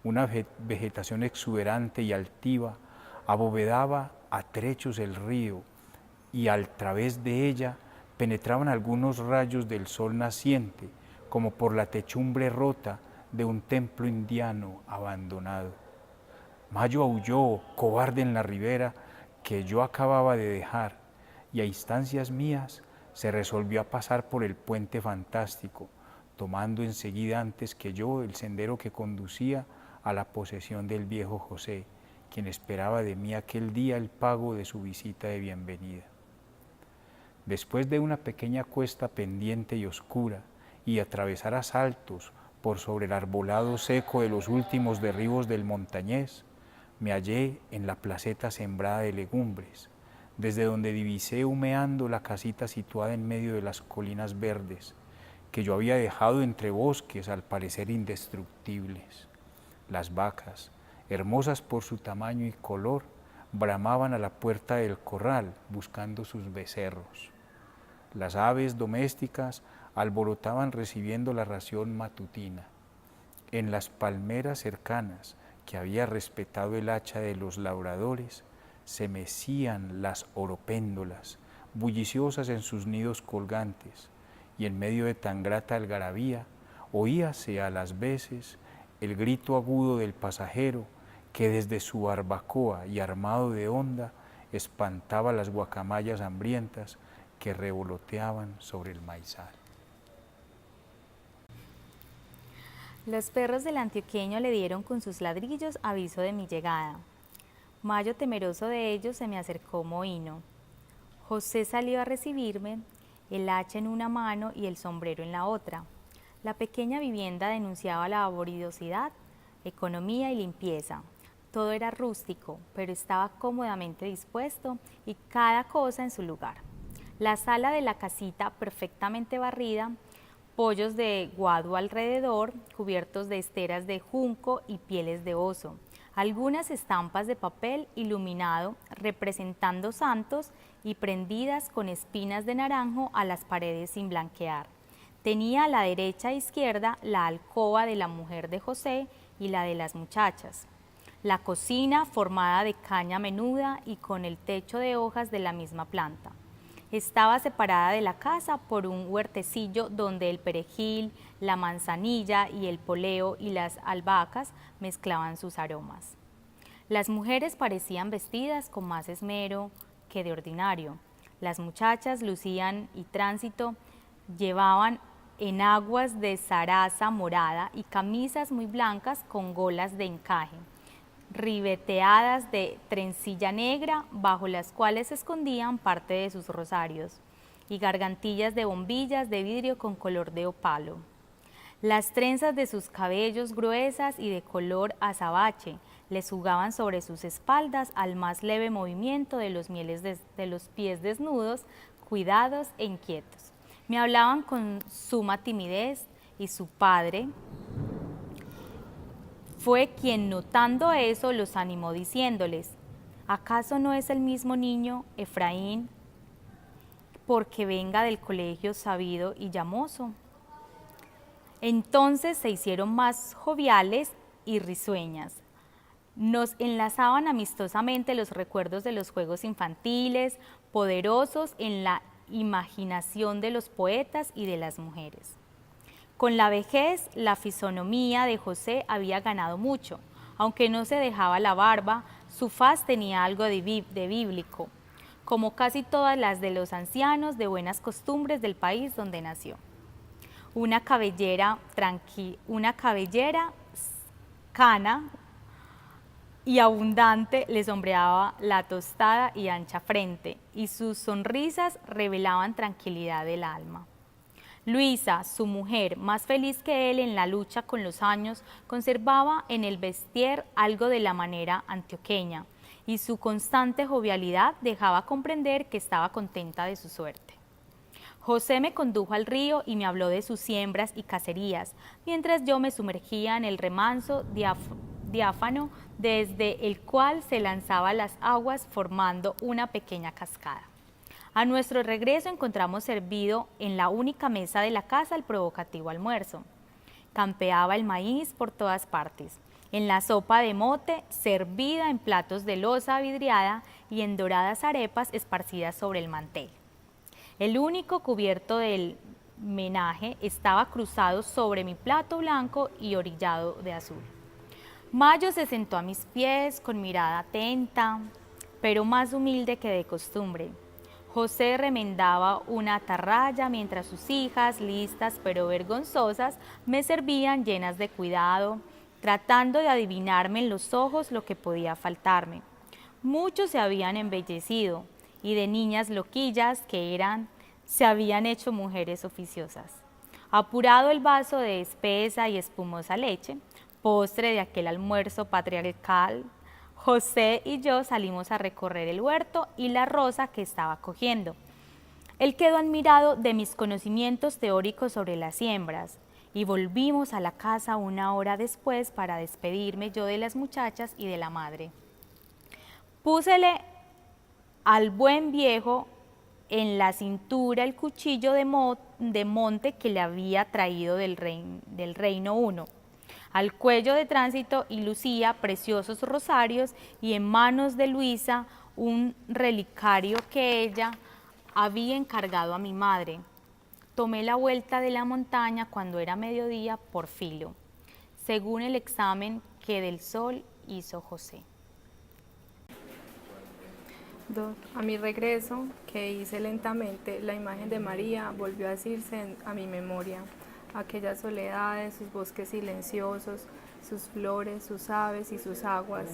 Una vegetación exuberante y altiva abovedaba a trechos el río y al través de ella penetraban algunos rayos del sol naciente como por la techumbre rota de un templo indiano abandonado. Mayo aulló, cobarde en la ribera que yo acababa de dejar, y a instancias mías se resolvió a pasar por el puente fantástico, tomando enseguida antes que yo el sendero que conducía a la posesión del viejo José, quien esperaba de mí aquel día el pago de su visita de bienvenida. Después de una pequeña cuesta pendiente y oscura, y atravesar a saltos por sobre el arbolado seco de los últimos derribos del Montañés, me hallé en la placeta sembrada de legumbres, desde donde divisé humeando la casita situada en medio de las colinas verdes, que yo había dejado entre bosques al parecer indestructibles. Las vacas, hermosas por su tamaño y color, bramaban a la puerta del corral buscando sus becerros. Las aves domésticas alborotaban recibiendo la ración matutina. En las palmeras cercanas, que había respetado el hacha de los labradores, se mecían las oropéndolas, bulliciosas en sus nidos colgantes, y en medio de tan grata algarabía, oíase a las veces el grito agudo del pasajero que desde su barbacoa y armado de honda espantaba las guacamayas hambrientas que revoloteaban sobre el maizal. Los perros del antioqueño le dieron con sus ladrillos aviso de mi llegada. Mayo, temeroso de ellos, se me acercó mohino. José salió a recibirme, el hacha en una mano y el sombrero en la otra. La pequeña vivienda denunciaba laboriosidad, economía y limpieza. Todo era rústico, pero estaba cómodamente dispuesto y cada cosa en su lugar. La sala de la casita perfectamente barrida, pollos de guado alrededor, cubiertos de esteras de junco y pieles de oso, algunas estampas de papel iluminado representando santos y prendidas con espinas de naranjo a las paredes sin blanquear. Tenía a la derecha e izquierda la alcoba de la mujer de José y la de las muchachas. La cocina formada de caña menuda y con el techo de hojas de la misma planta. Estaba separada de la casa por un huertecillo donde el perejil, la manzanilla y el poleo y las albahacas mezclaban sus aromas. Las mujeres parecían vestidas con más esmero que de ordinario. Las muchachas lucían y tránsito llevaban enaguas de zaraza morada y camisas muy blancas con golas de encaje, ribeteadas de trencilla negra, bajo las cuales se escondían parte de sus rosarios, y gargantillas de bombillas de vidrio con color de opalo. Las trenzas de sus cabellos gruesas y de color azabache les jugaban sobre sus espaldas al más leve movimiento de los pies desnudos, cuidados e inquietos. Me hablaban con suma timidez y su padre fue quien, notando eso, los animó diciéndoles: ¿acaso no es el mismo niño Efraín, porque venga del colegio sabido y llamoso? Entonces se hicieron más joviales y risueñas. Nos enlazaban amistosamente los recuerdos de los juegos infantiles, poderosos en la imaginación de los poetas y de las mujeres. Con la vejez, la fisonomía de José había ganado mucho. Aunque no se dejaba la barba, su faz tenía algo de bíblico, como casi todas las de los ancianos de buenas costumbres del país donde nació. Una cabellera cana y abundante le sombreaba la tostada y ancha frente, y sus sonrisas revelaban tranquilidad del alma. Luisa, su mujer, más feliz que él en la lucha con los años, conservaba en el vestir algo de la manera antioqueña, y su constante jovialidad dejaba comprender que estaba contenta de su suerte. José me condujo al río y me habló de sus siembras y cacerías, mientras yo me sumergía en el remanso diáfano desde el cual se lanzaban las aguas formando una pequeña cascada. A nuestro regreso encontramos servido en la única mesa de la casa el provocativo almuerzo. Campeaba el maíz por todas partes, en la sopa de mote servida en platos de loza vidriada y en doradas arepas esparcidas sobre el mantel. El único cubierto del menaje estaba cruzado sobre mi plato blanco y orillado de azul. Mayo se sentó a mis pies con mirada atenta, pero más humilde que de costumbre. José remendaba una atarraya mientras sus hijas, listas pero vergonzosas, me servían llenas de cuidado, tratando de adivinarme en los ojos lo que podía faltarme. Muchos se habían embellecido, y de niñas loquillas que eran, se habían hecho mujeres oficiosas. Apurado el vaso de espesa y espumosa leche, postre de aquel almuerzo patriarcal, José y yo salimos a recorrer el huerto y la rosa que estaba cogiendo. Él quedó admirado de mis conocimientos teóricos sobre las siembras, y volvimos a la casa una hora después para despedirme yo de las muchachas y de la madre. Púsele al buen viejo en la cintura el cuchillo de monte que le había traído del Reino 1, al cuello de tránsito, y lucía preciosos rosarios, y en manos de Luisa un relicario que ella había encargado a mi madre. Tomé la vuelta de la montaña cuando era mediodía por filo, según el examen que del sol hizo José. A mi regreso, que hice lentamente, la imagen de María volvió a asirse a mi memoria. Aquellas soledades, sus bosques silenciosos, sus flores, sus aves y sus aguas.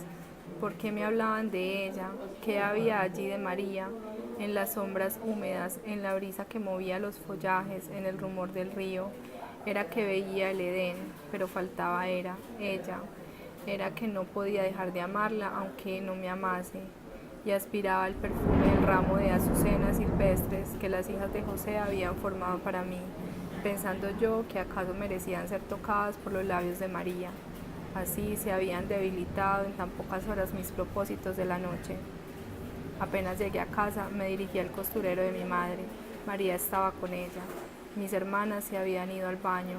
¿Por qué me hablaban de ella? ¿Qué había allí de María? En las sombras húmedas, en la brisa que movía los follajes, en el rumor del río. Era que veía el Edén, pero faltaba ella. Era que no podía dejar de amarla, aunque no me amase. Y aspiraba el perfume del ramo de azucenas silvestres que las hijas de José habían formado para mí, pensando yo que acaso merecían ser tocadas por los labios de María. Así se habían debilitado en tan pocas horas mis propósitos de la noche. Apenas llegué a casa, me dirigí al costurero de mi madre. María estaba con ella. Mis hermanas se habían ido al baño.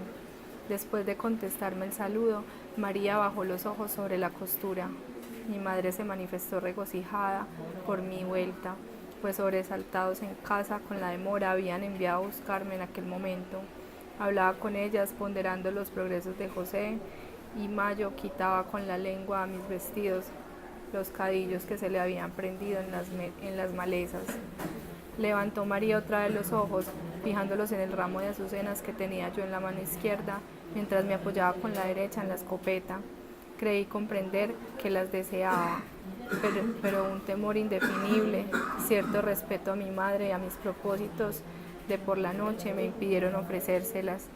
Después de contestarme el saludo, María bajó los ojos sobre la costura. Mi madre se manifestó regocijada por mi vuelta, pues sobresaltados en casa con la demora habían enviado a buscarme en aquel momento. Hablaba con ellas ponderando los progresos de José, y Mayo quitaba con la lengua a mis vestidos los cadillos que se le habían prendido en las malezas. Levantó María otra vez los ojos, fijándolos en el ramo de azucenas que tenía yo en la mano izquierda, mientras me apoyaba con la derecha en la escopeta. Creí comprender que las deseaba, pero un temor indefinible, cierto respeto a mi madre y a mis propósitos de por la noche me impidieron ofrecérselas.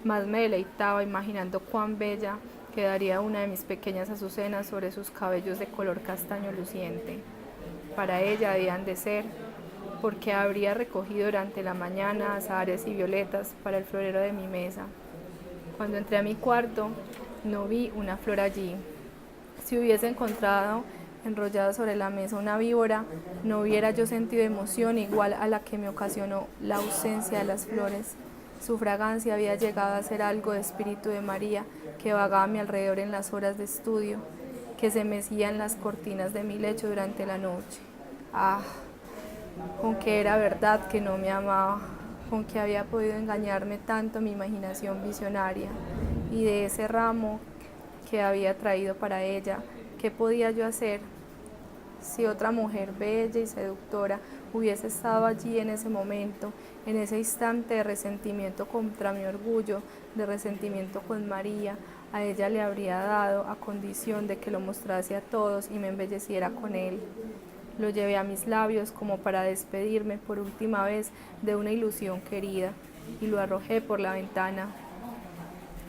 Más me deleitaba imaginando cuán bella quedaría una de mis pequeñas azucenas sobre sus cabellos de color castaño luciente. Para ella habían de ser, porque habría recogido durante la mañana azahares y violetas para el florero de mi mesa. Cuando entré a mi cuarto, no vi una flor allí. Si hubiese encontrado enrollada sobre la mesa una víbora, no hubiera yo sentido emoción igual a la que me ocasionó la ausencia de las flores. Su fragancia había llegado a ser algo de espíritu de María que vagaba a mi alrededor en las horas de estudio, que se mecía en las cortinas de mi lecho durante la noche. Ah, con que era verdad que no me amaba, con que había podido engañarme tanto mi imaginación visionaria, y de ese ramo que había traído para ella, ¿qué podía yo hacer? Si otra mujer bella y seductora hubiese estado allí en ese momento, en ese instante de resentimiento contra mi orgullo, de resentimiento con María, a ella le habría dado a condición de que lo mostrase a todos y me embelleciera con él. Lo llevé a mis labios como para despedirme por última vez de una ilusión querida y lo arrojé por la ventana.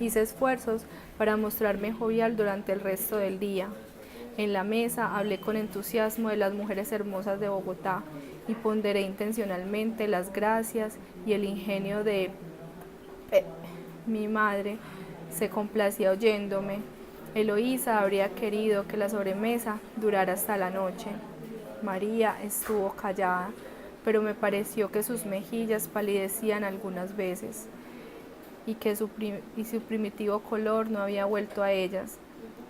Hice esfuerzos para mostrarme jovial durante el resto del día. En la mesa hablé con entusiasmo de las mujeres hermosas de Bogotá y ponderé intencionalmente las gracias y el ingenio de mi madre. Se complacía oyéndome. Eloísa habría querido que la sobremesa durara hasta la noche. María estuvo callada, pero me pareció que sus mejillas palidecían algunas veces y que su primitivo color no había vuelto a ellas,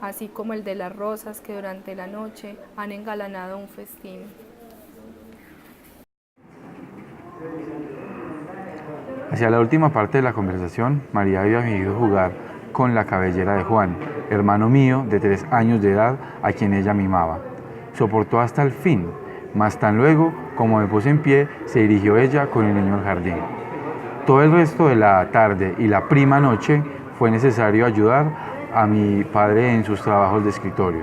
así como el de las rosas que durante la noche han engalanado un festín. Hacia la última parte de la conversación, María había ido a jugar con la cabellera de Juan, hermano mío de 3 años de edad, a quien ella mimaba. Soportó hasta el fin, mas tan luego como me puse en pie, se dirigió ella con el niño al jardín. Todo el resto de la tarde y la prima noche fue necesario ayudar a mi padre en sus trabajos de escritorio.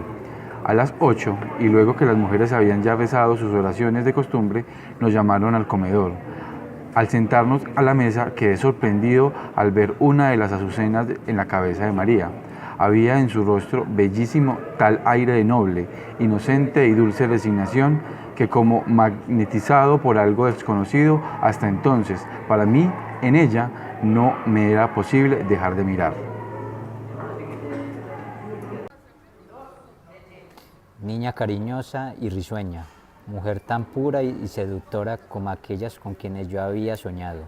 A las 8, y luego que las mujeres habían ya rezado sus oraciones de costumbre, nos llamaron al comedor. Al sentarnos a la mesa quedé sorprendido al ver una de las azucenas en la cabeza de María. Había en su rostro bellísimo tal aire de noble, inocente y dulce resignación que, como magnetizado por algo desconocido hasta entonces, para mí, en ella, no me era posible dejar de mirar. Niña cariñosa y risueña, mujer tan pura y seductora como aquellas con quienes yo había soñado.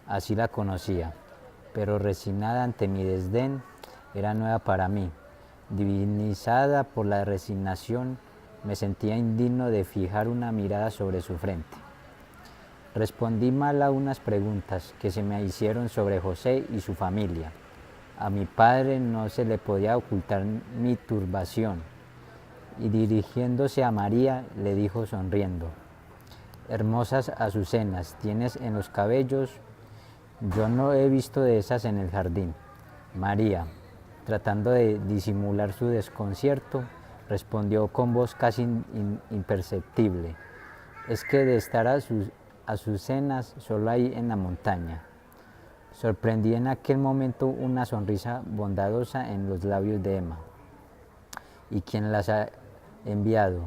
Así la conocía, pero resignada ante mi desdén, era nueva para mí. Divinizada por la resignación, me sentía indigno de fijar una mirada sobre su frente. Respondí mal a unas preguntas que se me hicieron sobre José y su familia. A mi padre no se le podía ocultar mi turbación, y dirigiéndose a María le dijo sonriendo: hermosas azucenas tienes en los cabellos, yo no he visto de esas en el jardín. María, tratando de disimular su desconcierto, respondió con voz casi imperceptible: es que de estar azucenas solo hay en la montaña. Sorprendí en aquel momento una sonrisa bondadosa en los labios de Emma. ¿Y quién las ha enviado?,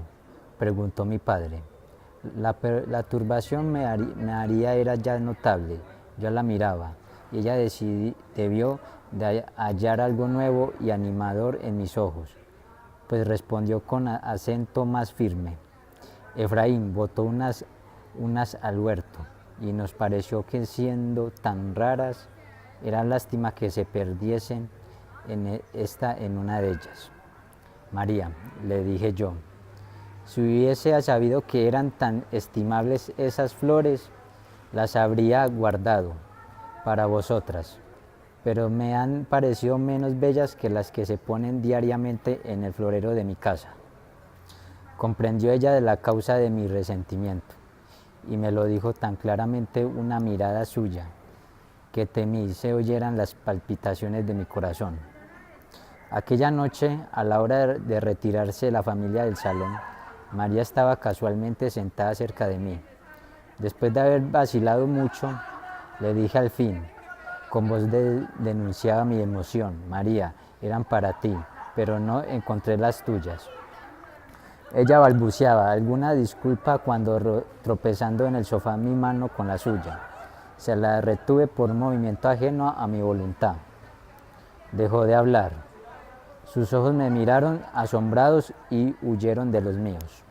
preguntó mi padre. La turbación me haría era ya notable. Yo la miraba y ella debió de hallar algo nuevo y animador en mis ojos, pues respondió con acento más firme: Efraín botó unas al huerto, y nos pareció que, siendo tan raras, era lástima que se perdiesen en una de ellas. María, le dije yo, si hubiese sabido que eran tan estimables esas flores, las habría guardado para vosotras, pero me han parecido menos bellas que las que se ponen diariamente en el florero de mi casa. Comprendió ella de la causa de mi resentimiento y me lo dijo tan claramente una mirada suya que temí se oyeran las palpitaciones de mi corazón. Aquella noche, a la hora de retirarse la familia del salón, María estaba casualmente sentada cerca de mí. Después de haber vacilado mucho, le dije al fin, con voz denunciaba mi emoción: María, eran para ti, pero no encontré las tuyas. Ella balbuceaba alguna disculpa cuando tropezando en el sofá mi mano con la suya. Se la retuve por un movimiento ajeno a mi voluntad. Dejó de hablar. Sus ojos me miraron asombrados y huyeron de los míos.